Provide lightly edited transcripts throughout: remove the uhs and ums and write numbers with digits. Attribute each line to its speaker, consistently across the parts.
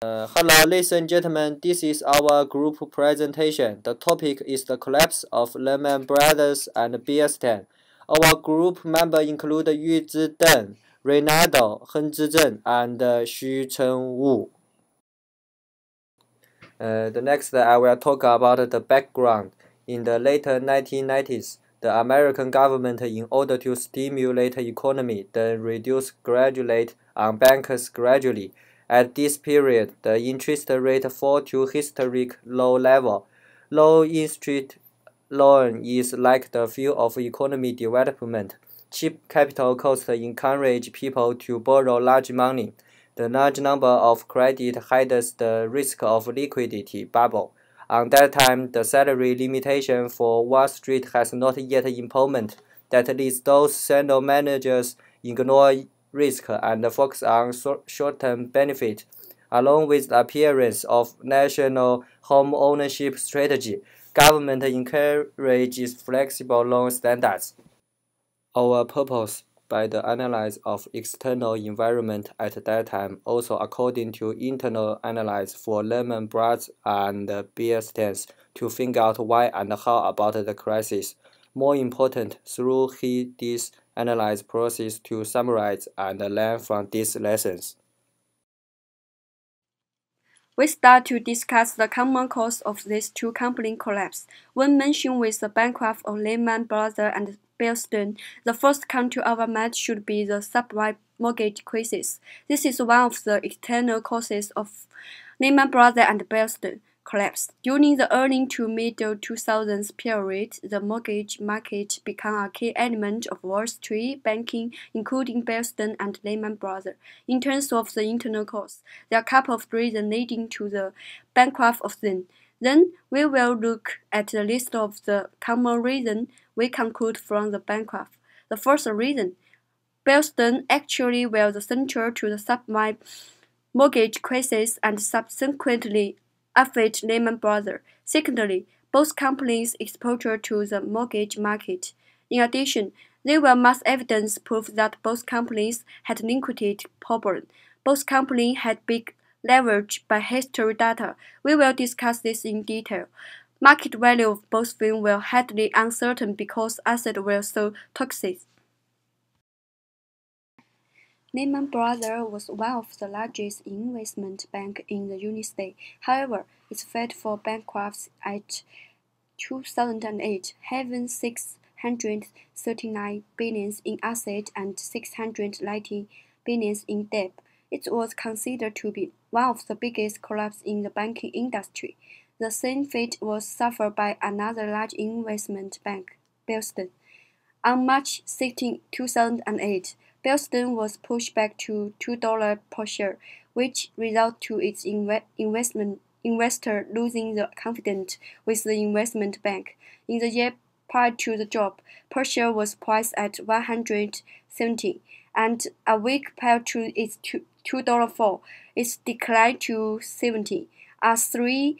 Speaker 1: Hello, ladies and gentlemen. This is our group presentation. The topic is the collapse of Lehman Brothers and Bear Stearns. Our group members include Yu Zideng, Reynaldo, Heng Zhizhen, and Xu Chengwu. Next, I will talk about the background. In the late 1990s, the American government, in order to stimulate the economy, then reduced gradually on banks gradually. At this period, the interest rate fell to historic low level. Low interest loan is like the fuel of economy development. Cheap capital costs encourage people to borrow large money. The large number of credit hides the risk of liquidity bubble. On that time, the salary limitation for Wall Street has not yet implemented. That leads those senior managers ignore risk and focus on short-term benefit. Along with the appearance of national home ownership strategy, government encourages flexible loan standards. Our purpose by the analysis of external environment at that time, also according to internal analysis for Lehman Brothers and Bear Stearns, to figure out why and how about the crisis. More important, through this analysis process to summarize and learn from these lessons.
Speaker 2: We start to discuss the common cause of these two company collapse. When mentioned with the bankruptcy of Lehman Brothers and Bear Stearns, the first come to our mind should be the subprime mortgage crisis. This is one of the external causes of Lehman Brothers and Bear Stearns collapse. During the early to middle 2000s period, the mortgage market became a key element of Wall Street banking, including Bear Stearns and Lehman Brothers. In terms of the internal cause, there are a couple of reasons leading to the bankruptcy of them. Then we will look at the list of the common reasons we conclude from the bankruptcy. The first reason, Bear Stearns actually were the center to the subprime mortgage crisis and subsequently affect Lehman Brothers. Secondly, both companies' exposure to the mortgage market. In addition, there were mass evidence proof that both companies had liquidity problems. Both companies had big leverage by history data. We will discuss this in detail. Market value of both firms were highly uncertain because assets were so toxic. Lehman Brothers was one of the largest investment banks in the United States. However, it filed for bankruptcy at 2008, having $639 billion in assets and $690 billion in debt. It was considered to be one of the biggest collapses in the banking industry. The same fate was suffered by another large investment bank, Bear Stearns. On March 16, 2008, Bear Stearns was pushed back to $2 per share, which resulted to its investor losing the confidence with the investment bank. In the year prior to the drop, per share was priced at $170, and a week prior to its $2 it declined to $70. A 3%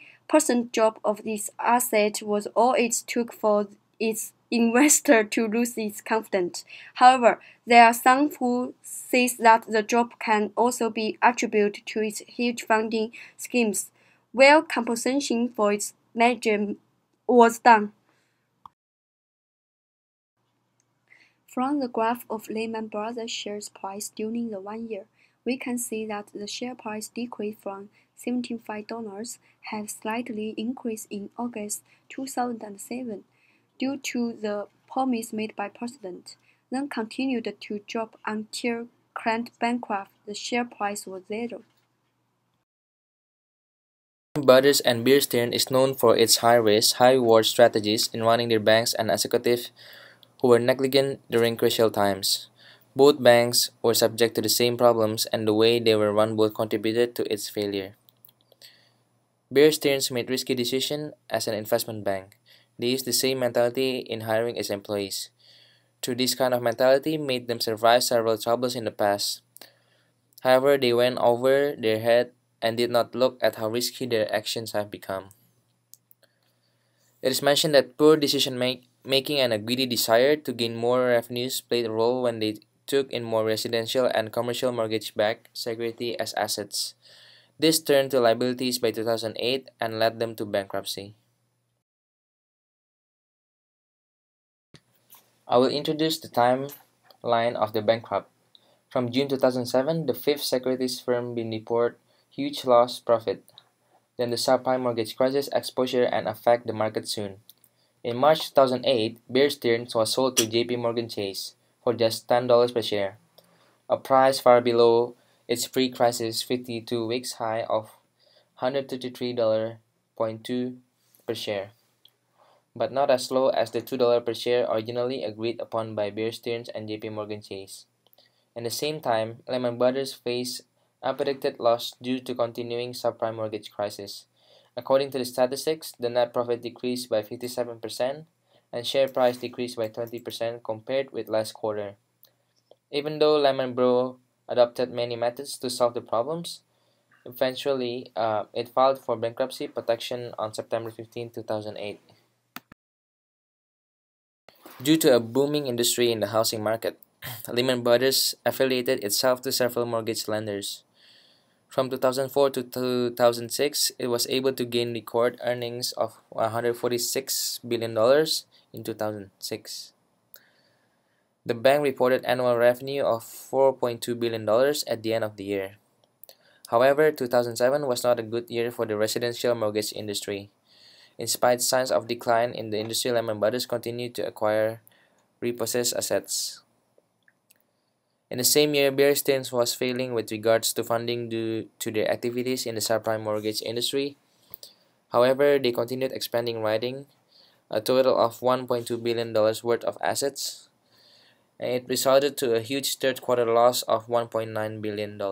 Speaker 2: drop of this asset was all it took for its investor to lose its confidence. However, there are some who say that the drop can also be attributed to its huge funding schemes, where compensation for its management was done. From the graph of Lehman Brothers shares price during the 1 year, we can see that the share price decreased from $75, have slightly increased in August 2007 due to the promise made by President, then continued to drop until current bankruptcy. The share price was zero.
Speaker 3: Brothers and Bear Stearns is known for its high-risk, high-reward strategies in running their banks and executives who were negligent during crucial times. Both banks were subject to the same problems, and the way they were run both contributed to its failure. Bear Stearns made risky decisions as an investment bank. They used the same mentality in hiring its employees. Through this kind of mentality made them survive several troubles in the past. However, they went over their head and did not look at how risky their actions have become. It is mentioned that poor decision making and a greedy desire to gain more revenues played a role when they took in more residential and commercial mortgage-backed security as assets. This turned to liabilities by 2008 and led them to bankruptcy. I will introduce the timeline of the bankrupt. From June 2007, the fifth securities firm began report huge loss profit. Then the subprime mortgage crisis exposure and affect the market soon. In March 2008, Bear Stearns was sold to JP Morgan Chase for just $10 per share, a price far below its pre-crisis 52 weeks high of $133.2 per share, but not as low as the $2 per share originally agreed upon by Bear Stearns and JP Morgan Chase. At the same time, Lehman Brothers faced unpredicted loss due to continuing subprime mortgage crisis. According to the statistics, the net profit decreased by 57% and share price decreased by 20% compared with last quarter. Even though Lehman Bros adopted many methods to solve the problems, eventually it filed for bankruptcy protection on September 15, 2008. Due to a booming industry in the housing market, Lehman Brothers affiliated itself to several mortgage lenders. From 2004 to 2006, it was able to gain record earnings of $146 billion in 2006. The bank reported annual revenue of $4.2 billion at the end of the year. However, 2007 was not a good year for the residential mortgage industry. In spite of signs of decline in the industry, Lehman Brothers continued to acquire repossessed assets. In the same year, Bear Stearns was failing with regards to funding due to their activities in the subprime mortgage industry. However, they continued expanding, writing a total of $1.2 billion worth of assets, and it resulted to a huge third quarter loss of $1.9 billion.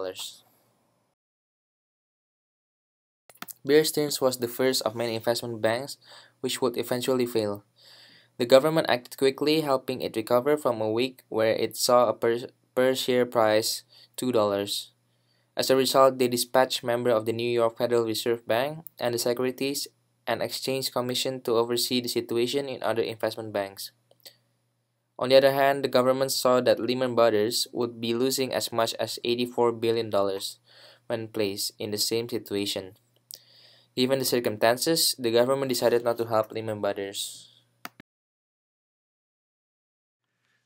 Speaker 3: Bear Stearns was the first of many investment banks which would eventually fail. The government acted quickly, helping it recover from a week where it saw a per share price $2. As a result, they dispatched members of the New York Federal Reserve Bank and the Securities and Exchange Commission to oversee the situation in other investment banks. On the other hand, the government saw that Lehman Brothers would be losing as much as $84 billion when placed in the same situation. Given the circumstances, the government decided not to help Lehman Brothers.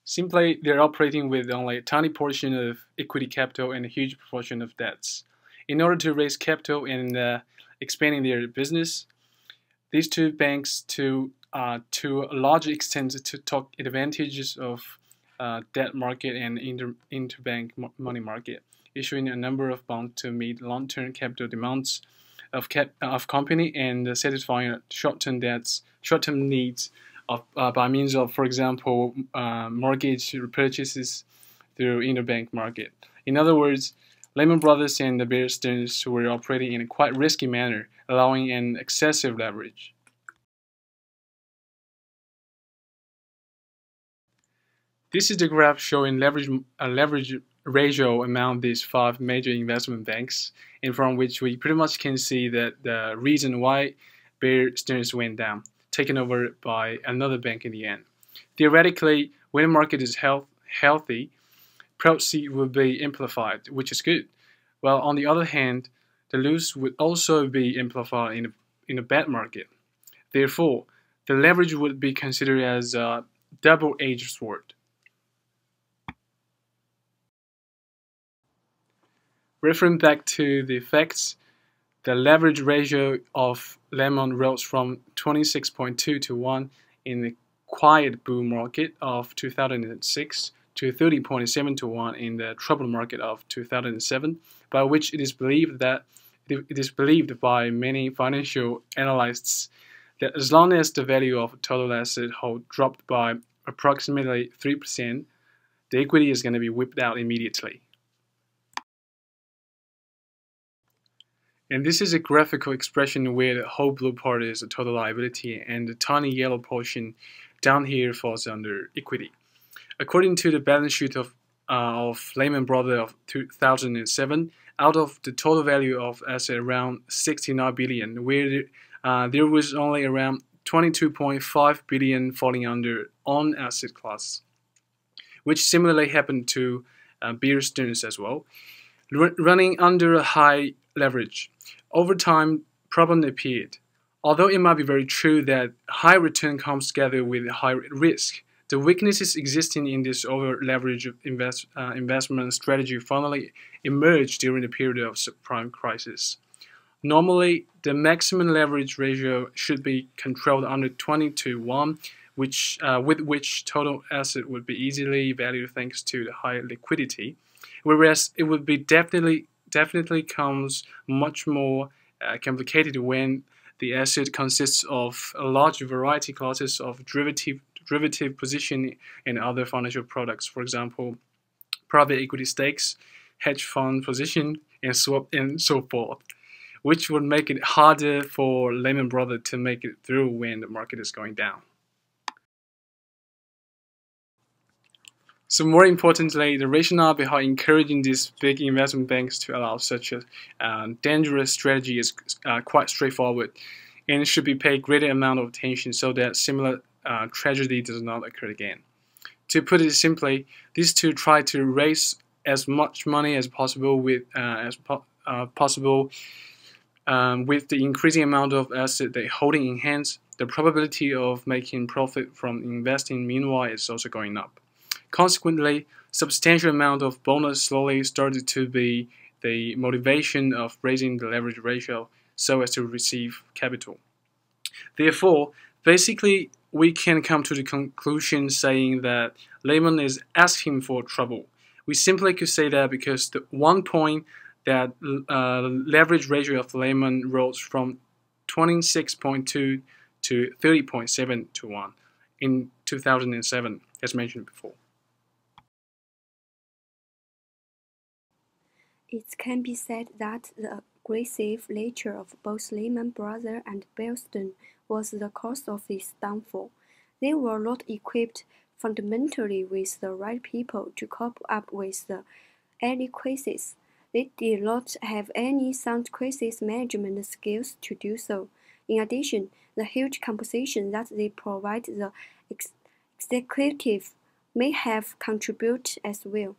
Speaker 4: Simply, they're operating with only a tiny portion of equity capital and a huge proportion of debts. In order to raise capital and expanding their business, these two banks to a large extent took advantages of debt market and interbank money market, issuing a number of bonds to meet long-term capital demands of company and satisfying short-term needs by means of, for example, mortgage purchases through interbank market. In other words, Lehman Brothers and the Bear Stearns were operating in a quite risky manner, allowing an excessive leverage. This is the graph showing leverage ratio among these five major investment banks, and from which we pretty much can see that the reason why Bear Stearns went down, taken over by another bank in the end. Theoretically, when the market is healthy, proceeds will be amplified, which is good. While on the other hand, the loss would also be amplified in a bad market. Therefore, the leverage would be considered as a double-edged sword. Referring back to the facts, the leverage ratio of Lehman rose from 26.2 to 1 in the quiet bull market of 2006 to 30.7 to 1 in the troubled market of 2007, by which it is believed by many financial analysts that as long as the value of total asset hold dropped by approximately 3%, the equity is going to be whipped out immediately. And this is a graphical expression where the whole blue part is a total liability and the tiny yellow portion down here falls under equity. According to the balance sheet of Lehman Brothers of 2007, out of the total value of assets around 69 billion, where there was only around 22.5 billion falling under own asset class, which similarly happened to Bear Stearns as well. Running under a high leverage. Over time, problem appeared. Although it might be very true that high return comes together with high risk, the weaknesses existing in this over-leveraged investment strategy finally emerged during the period of subprime crisis. Normally, the maximum leverage ratio should be controlled under 20:1, with which total asset would be easily valued thanks to the high liquidity, whereas it would be definitely comes much more complicated when the asset consists of a large variety classes of derivative position in other financial products, for example, private equity stakes, hedge fund position, and swap, and so forth, which would make it harder for Lehman Brothers to make it through when the market is going down. So more importantly, the rationale behind encouraging these big investment banks to allow such a dangerous strategy is quite straightforward, and it should be paid greater amount of attention so that similar tragedy does not occur again. To put it simply, these two try to raise as much money as possible with with the increasing amount of asset they holding in hands. The probability of making profit from investing meanwhile is also going up. Consequently, substantial amount of bonus slowly started to be the motivation of raising the leverage ratio so as to receive capital. Therefore, basically, we can come to the conclusion saying that Lehman is asking for trouble. We simply could say that because the one point that leverage ratio of Lehman rose from 26.2 to 30.7 to 1 in 2007, as mentioned before.
Speaker 2: It can be said that the aggressive nature of both Lehman Brothers and Bear Stearns was the cause of its downfall. They were not equipped fundamentally with the right people to cope up with the early crisis. They did not have any sound crisis management skills to do so. In addition, the huge compensation that they provide the executive may have contributed as well.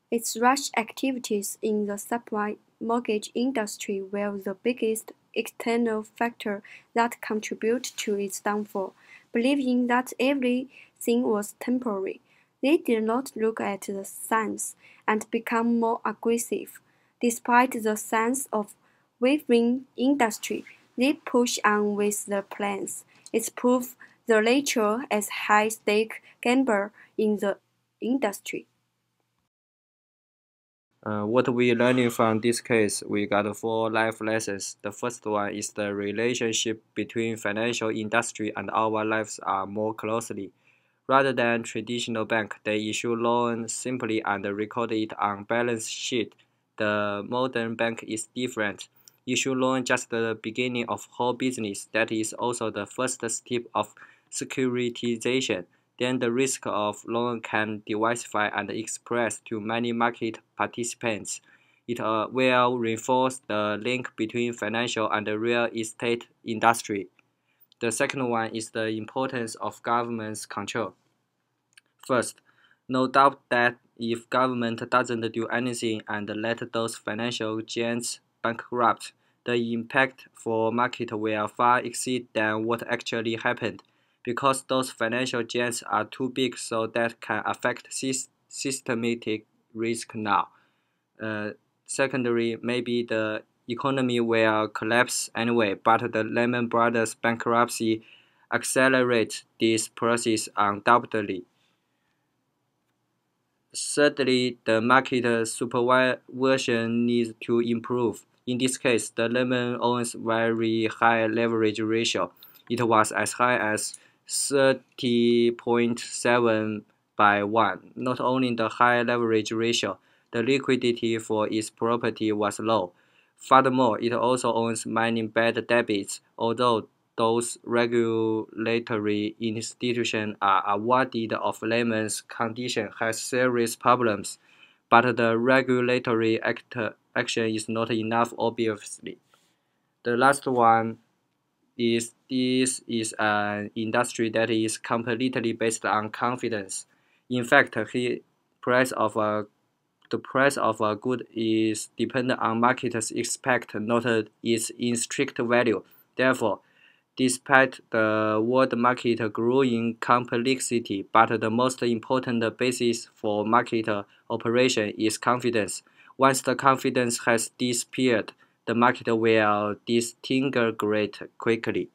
Speaker 2: Its rush activities in the subprime mortgage industry were the biggest external factor that contributed to its downfall. Believing that everything was temporary, they did not look at the signs and become more aggressive. Despite the signs of wavering industry, they pushed on with their plans. It proved their nature as high-stake gambler in the industry.
Speaker 1: What we learning from this case, we got 4 life lessons. The first one is the relationship between financial industry and our lives are more closely. Rather than traditional bank, they issue loan simply and record it on balance sheet. The modern bank is different. Issue loan just the beginning of whole business. That is also the first step of securitization. Then the risk of loan can diversify and express to many market participants. It will reinforce the link between financial and the real estate industry. The second one is the importance of government's control. First, no doubt that if government doesn't do anything and let those financial giants bankrupt, the impact for market will far exceed than what actually happened, because those financial giants are too big so that can affect systematic risk now. Secondly, maybe the economy will collapse anyway, but the Lehman Brothers bankruptcy accelerates this process undoubtedly. Thirdly, the market supervision needs to improve. In this case, the Lehman owns very high leverage ratio. It was as high as 30.7 by 1. Not only the high leverage ratio, the liquidity for its property was low. Furthermore, it also owns many bad debits, although those regulatory institutions are awarded of Lehman's condition has serious problems, but the regulatory action is not enough, obviously. The last one is this is an industry that is completely based on confidence. In fact, the price of a the price of a good is dependent on market's expect, not its intrinsic value. Therefore, despite the world market growing complexity, but the most important basis for market operation is confidence. Once the confidence has disappeared, the market will disintegrate quickly.